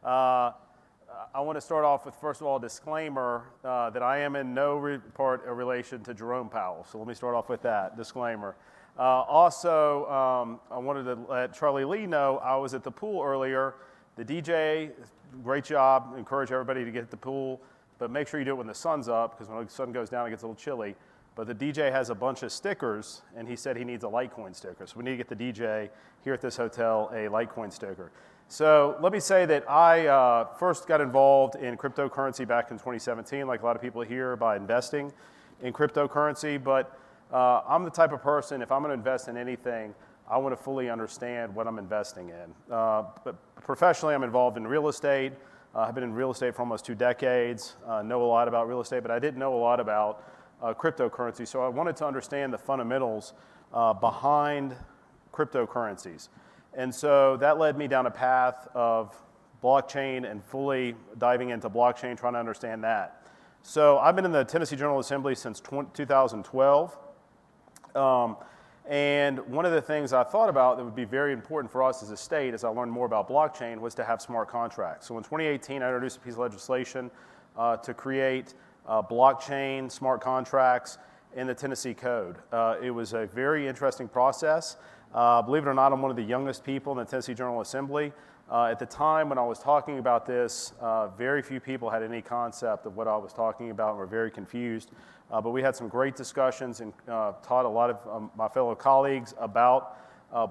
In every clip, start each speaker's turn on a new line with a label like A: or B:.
A: I want to start off with, first of all, a disclaimer that I am in no part of relation to Jerome Powell. So let me start off with that disclaimer. Also, I wanted to let Charlie Lee know I was at the pool earlier. The DJ, great job. Encourage everybody to get at the pool, but make sure you do it when the sun's up, because when the sun goes down, it gets a little chilly. But the DJ has a bunch of stickers, and he said he needs a Litecoin sticker. So we need to get the DJ here at this hotel a Litecoin sticker. So let me say that I first got involved in cryptocurrency back in 2017, like a lot of people here, by investing in cryptocurrency. But I'm the type of person, if I'm going to invest in anything, I want to fully understand what I'm investing in. But professionally, I'm involved in real estate. I've been in real estate for almost 2 decades, know a lot about real estate, but I didn't know a lot about cryptocurrency. So I wanted to understand the fundamentals behind cryptocurrencies. And so that led me down a path of blockchain and fully diving into blockchain, trying to understand that. So I've been in the Tennessee General Assembly since 2012. And one of the things I thought about that would be very important for us as a state, as I learned more about blockchain, was to have smart contracts. So in 2018, I introduced a piece of legislation to create blockchain smart contracts in the Tennessee Code. It was a very interesting process. Believe it or not, I'm one of the youngest people in the Tennessee General Assembly. At the time when I was talking about this, very few people had any concept of what I was talking about and were very confused. But we had some great discussions and taught a lot of my fellow colleagues about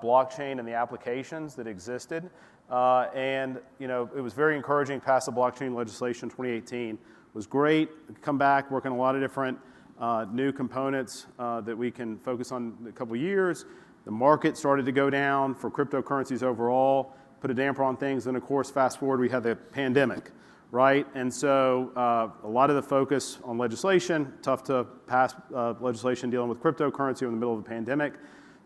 A: blockchain and the applications that existed. And it was very encouraging to pass the blockchain legislation in 2018. It was great. Come back, work on a lot of different new components that we can focus on in a couple of years. The market started to go down for cryptocurrencies overall, put a damper on things. And of course, fast forward, we had the pandemic, right? And so a lot of the focus on legislation, tough to pass legislation dealing with cryptocurrency in the middle of a pandemic.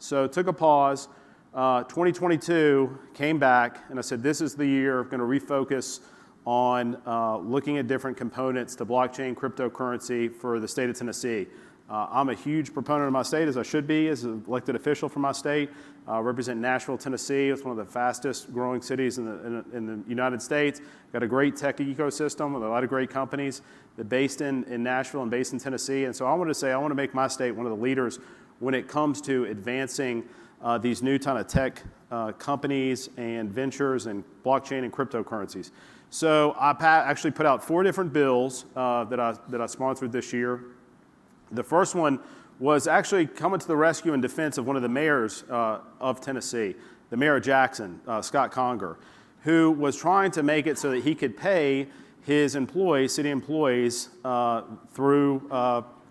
A: So took a pause. 2022 came back, and I said, this is the year I'm going to refocus on looking at different components to blockchain cryptocurrency for the state of Tennessee. I'm a huge proponent of my state, as I should be, as an elected official for my state. Represent Nashville, Tennessee. It's one of the fastest growing cities in the United States. Got a great tech ecosystem with a lot of great companies that are based in Nashville and based in Tennessee. And so I want to make my state one of the leaders when it comes to advancing these new kind of tech companies and ventures and blockchain and cryptocurrencies. So I actually put out 4 different bills that I sponsored this year. The first one was actually coming to the rescue in defense of one of the mayors of Tennessee, the mayor of Jackson, Scott Conger, who was trying to make it so that he could pay his employees, city employees, through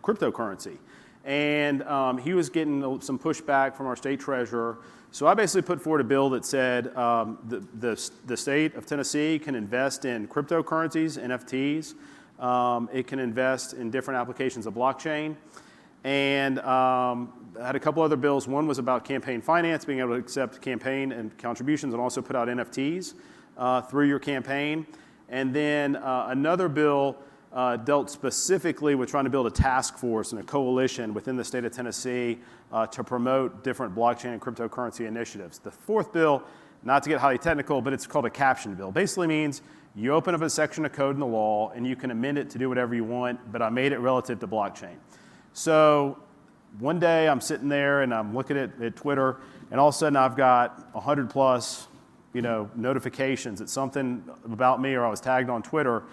A: cryptocurrency. And he was getting some pushback from our state treasurer. So I basically put forward a bill that said the state of Tennessee can invest in cryptocurrencies, NFTs. It can invest in different applications of blockchain. And I had a couple other bills. One was about campaign finance, being able to accept campaign and contributions and also put out NFTs through your campaign. And then another bill dealt specifically with trying to build a task force and a coalition within the state of Tennessee to promote different blockchain and cryptocurrency initiatives. The fourth bill, not to get highly technical, but it's called a caption bill. Basically means you open up a section of code in the law and you can amend it to do whatever you want, but I made it relative to blockchain. So one day I'm sitting there and I'm looking at Twitter, and all of a sudden I've got 100 plus notifications that something about me, or I was tagged on Twitter.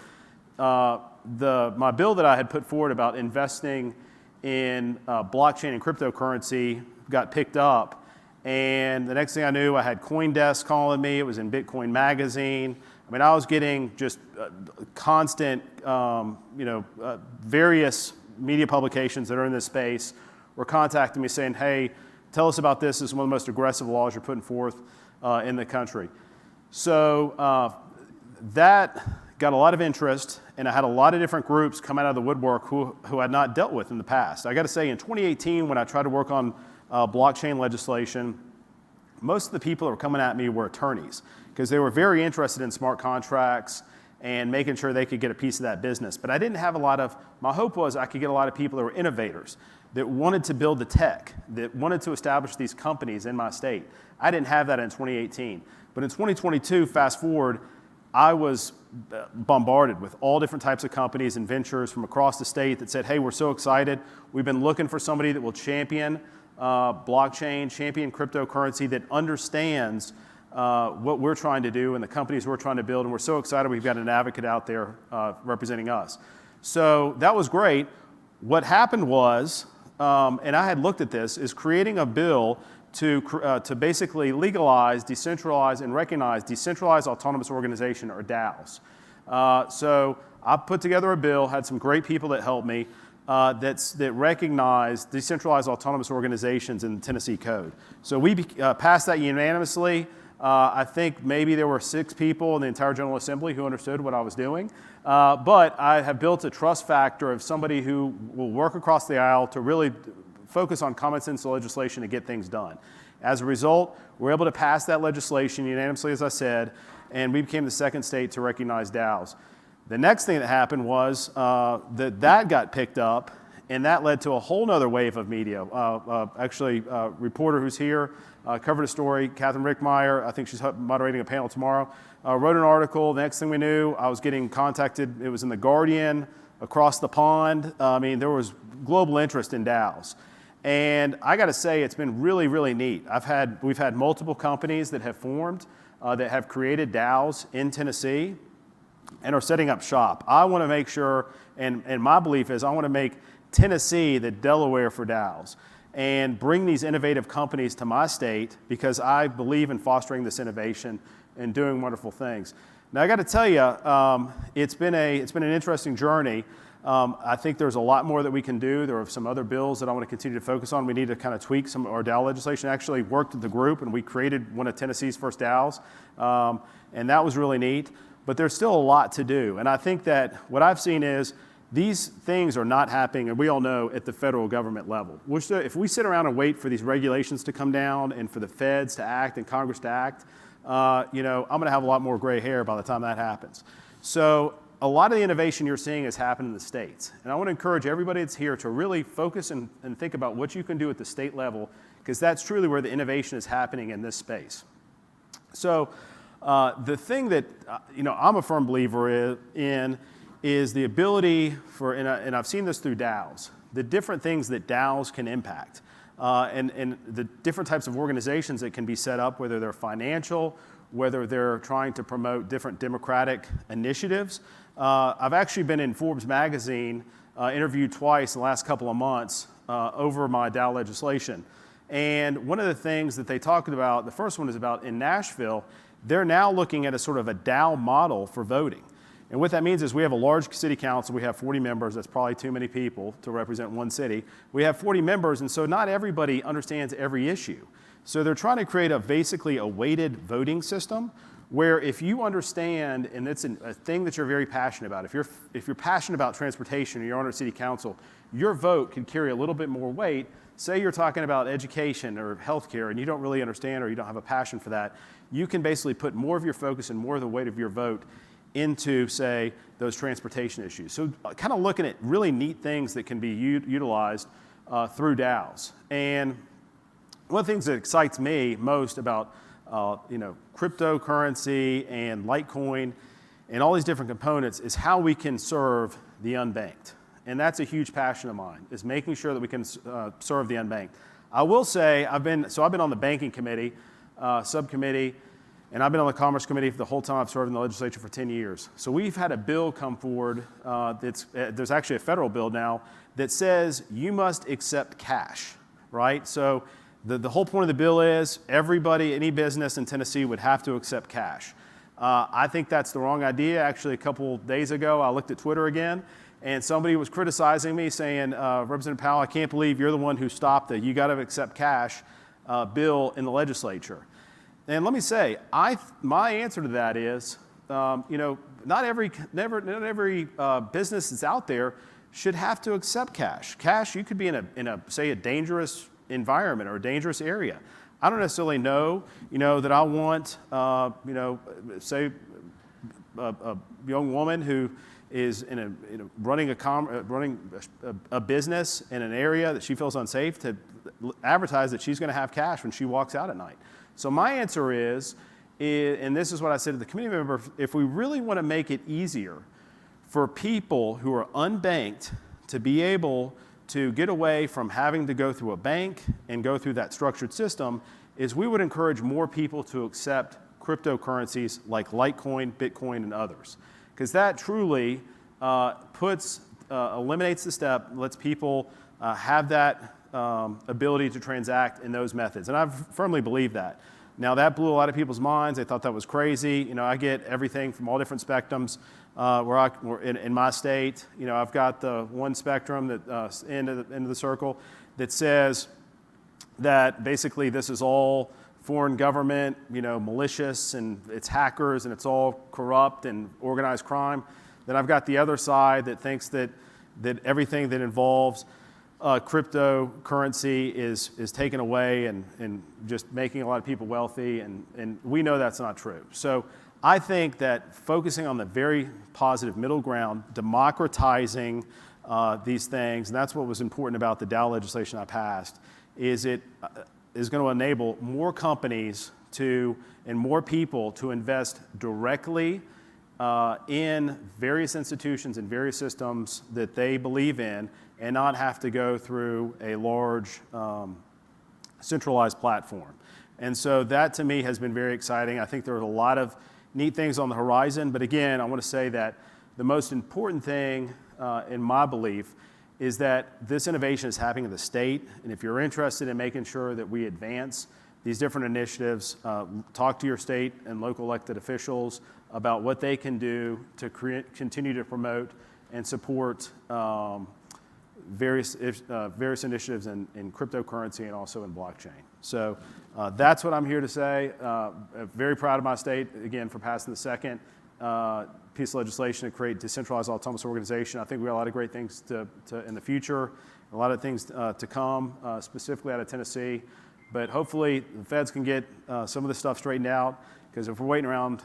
A: My bill that I had put forward about investing in blockchain and cryptocurrency got picked up. And the next thing I knew, I had Coindesk calling me. It was in Bitcoin Magazine. I mean, I was getting just constant, various media publications that are in this space were contacting me saying, hey, tell us about this. This is one of the most aggressive laws you're putting forth in the country. So that got a lot of interest, and I had a lot of different groups come out of the woodwork who had not dealt with in the past. I got to say, in 2018, when I tried to work on blockchain legislation, most of the people that were coming at me were attorneys because they were very interested in smart contracts and making sure they could get a piece of that business. But I didn't have my hope was I could get a lot of people that were innovators, that wanted to build the tech, that wanted to establish these companies in my state. I didn't have that in 2018. But in 2022, fast forward, I was bombarded with all different types of companies and ventures from across the state that said, hey, we're so excited. We've been looking for somebody that will champion blockchain, champion cryptocurrency, that understands what we're trying to do and the companies we're trying to build. And we're so excited we've got an advocate out there representing us. So that was great. What happened was, and I had looked at this, is creating a bill to basically legalize, decentralize, and recognize Decentralized Autonomous Organization, or DAOs. So I put together a bill, had some great people that helped me, that recognize Decentralized Autonomous Organizations in the Tennessee Code. So we passed that unanimously. I think maybe there were 6 people in the entire General Assembly who understood what I was doing. But I have built a trust factor of somebody who will work across the aisle to really focus on common sense legislation to get things done. As a result, we're able to pass that legislation unanimously, as I said, and we became the second state to recognize DAOs. The next thing that happened was that got picked up, and that led to a whole nother wave of media. Actually, a reporter who's here covered a story, Catherine Rickmeyer, I think she's moderating a panel tomorrow, wrote an article. The next thing we knew, I was getting contacted. It was in The Guardian, across the pond. I mean, there was global interest in DAOs. And I got to say, it's been really, really neat. We've had multiple companies that have formed, that have created DAOs in Tennessee and are setting up shop. I want to make sure, and my belief is I want to make Tennessee the Delaware for DAOs and bring these innovative companies to my state, because I believe in fostering this innovation and doing wonderful things. Now, I got to tell you, it's been an interesting journey. I think there's a lot more that we can do. There are some other bills that I want to continue to focus on. We need to kind of tweak some of our DAO legislation. I actually worked with the group, and we created one of Tennessee's first DAOs, and that was really neat. But there's still a lot to do. And I think that what I've seen is these things are not happening, and we all know, at the federal government level. If we sit around and wait for these regulations to come down and for the feds to act and Congress to act, I'm going to have a lot more gray hair by the time that happens. So a lot of the innovation you're seeing has happened in the states. And I want to encourage everybody that's here to really focus and think about what you can do at the state level, because that's truly where the innovation is happening in this space. So the thing that I'm a firm believer in is the ability for, and I've seen this through DAOs, the different things that DAOs can impact, and the different types of organizations that can be set up, whether they're financial, whether they're trying to promote different democratic initiatives. I've actually been in Forbes magazine, interviewed twice in the last couple of months over my DAO legislation. And one of the things that they talked about, the first one is about in Nashville, they're now looking at a sort of a DAO model for voting. And what that means is we have a large city council. We have 40 members. That's probably too many people to represent one city. We have 40 members, and so not everybody understands every issue. So they're trying to create basically a weighted voting system where if you understand, and it's a thing that you're very passionate about, if you're passionate about transportation and you're on a city council, your vote can carry a little bit more weight. Say you're talking about education or healthcare and you don't really understand or you don't have a passion for that, you can basically put more of your focus and more of the weight of your vote into, say, those transportation issues. So kind of looking at really neat things that can be utilized through DAOs. And one of the things that excites me most about cryptocurrency and Litecoin and all these different components is how we can serve the unbanked. And that's a huge passion of mine, is making sure that we can serve the unbanked. I will say, I've been on the banking committee, subcommittee, and I've been on the Commerce Committee for the whole time I've served in the legislature for 10 years. So we've had a bill come forward, there's actually a federal bill now, that says you must accept cash, right? So the whole point of the bill is everybody, any business in Tennessee would have to accept cash. I think that's the wrong idea. Actually, a couple days ago, I looked at Twitter again, and somebody was criticizing me saying, Representative Powell, I can't believe you're the one who stopped the you got to accept cash bill in the legislature. And let me say, my answer to that is, not every business that's out there should have to accept cash. Cash, you could be in a dangerous environment or a dangerous area. I don't necessarily know, that I want, say, a young woman who is running a business in an area that she feels unsafe to advertise that she's going to have cash when she walks out at night. So my answer is and this is what I said to the community member, if we really want to make it easier for people who are unbanked to be able to get away from having to go through a bank and go through that structured system, is we would encourage more people to accept cryptocurrencies like Litecoin, Bitcoin, and others. Because that truly eliminates the step, lets people have that ability to transact in those methods. And I firmly believe that. Now, that blew a lot of people's minds. They thought that was crazy. You know, I get everything from all different spectrums. In my state, you know, I've got the one spectrum that end of the circle that says that basically this is all foreign government, you know, malicious, and it's hackers, and it's all corrupt and organized crime. Then I've got the other side that thinks that everything that involves cryptocurrency is taken away and just making a lot of people wealthy, and we know that's not true. So I think that focusing on the very positive middle ground, democratizing these things, and that's what was important about the DAO legislation I passed, is it is going to enable more companies and more people to invest directly in various institutions and various systems that they believe in, and not have to go through a large centralized platform. And so that to me has been very exciting. I think there are a lot of neat things on the horizon, but again, I want to say that the most important thing in my belief is that this innovation is happening in the state, and if you're interested in making sure that we advance these different initiatives, talk to your state and local elected officials about what they can do to continue to promote and support various initiatives in cryptocurrency and also in blockchain. So that's what I'm here to say. Very proud of my state, again, for passing the second piece of legislation to create Decentralized Autonomous Organization. I think we got a lot of great things in the future, a lot of things to come, specifically out of Tennessee. But hopefully the feds can get some of this stuff straightened out, because if we're waiting around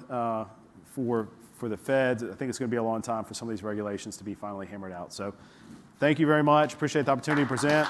A: for the feds, I think it's going to be a long time for some of these regulations to be finally hammered out. So thank you very much. Appreciate the opportunity to present.